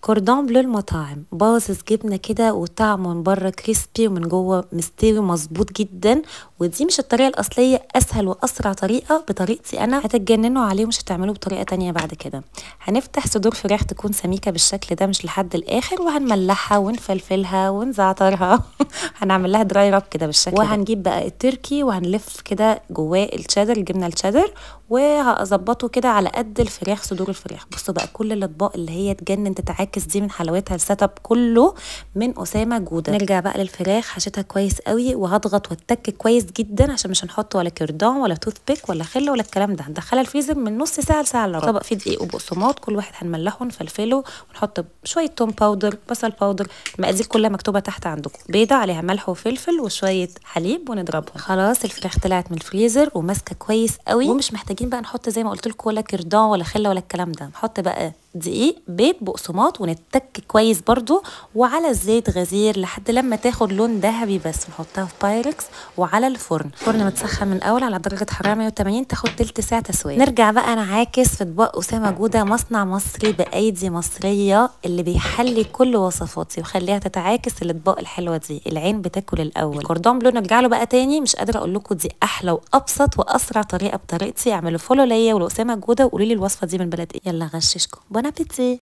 كوردون بلو المطاعم باظظ جبنه كده وطعمه من بره كريسبي ومن جوه مستوي مظبوط جدا. ودي مش الطريقه الاصليه، اسهل واسرع طريقه بطريقتي انا، هتتجننوا عليه ومش هتعملوه بطريقه تانية بعد كده. هنفتح صدور فراخ تكون سميكه بالشكل ده مش لحد الاخر، وهنملحها ونفلفلها ونزعترها هنعمل لها دراي راب كده بالشكل ده. وهنجيب بقى التركي وهنلف كده جواه الشيدر، الجبنه الشيدر، وهظبطه كده على قد الفراخ صدور الفراخ. بصوا بقى كل الاطباق اللي هي تجنن تتعاكس دي من حلاوتها، السيت اب كله من اسامه جوده. نرجع بقى للفراخ، حشيتها كويس قوي وهضغط واتك كويس جدا عشان مش هنحط ولا كردان ولا توث بيك ولا خله ولا الكلام ده. هندخلها الفريزر من نص ساعه لساعه الا ربع. طبق فيه دقيق وبقسماط، كل واحد هنملحه ونفلفله ونحط شويه توم باودر، بصل باودر، المقادير كلها مكتوبه تحت عندكم. بيضه عليها ملح وفلفل وشويه حليب ونضربهم. خلاص الفراخ طلعت من الفريزر وماسكه كويس قوي، ومش محتاجين بقى نحط زي ما قلت لكم ولا كردان ولا خله ولا الكلام ده. نحط بقى دقيق، بيض، بقسماط، ونتك كويس برضو وعلى الزيت غزير لحد لما تاخد لون ذهبي. بس نحطها في بايركس وعلى الفرن متسخن من الاول على درجه حراره 180، تاخد تلت ساعه تسويه. نرجع بقى نعاكس في اطباق اسامه جوده، مصنع مصري بايدي مصريه اللي بيحلي كل وصفاتي وخليها تتعاكس الاطباق الحلوه دي. العين بتاكل الاول. الكوردون بلو نرجع له بقى تاني، مش قادره اقول لكم دي احلى وابسط واسرع طريقه بطريقتي. اعملوا فولو ليا ولاسامه جوده وقولوا لي الوصفه دي من بلد ايه. يلا غششكم، بون ابيتي.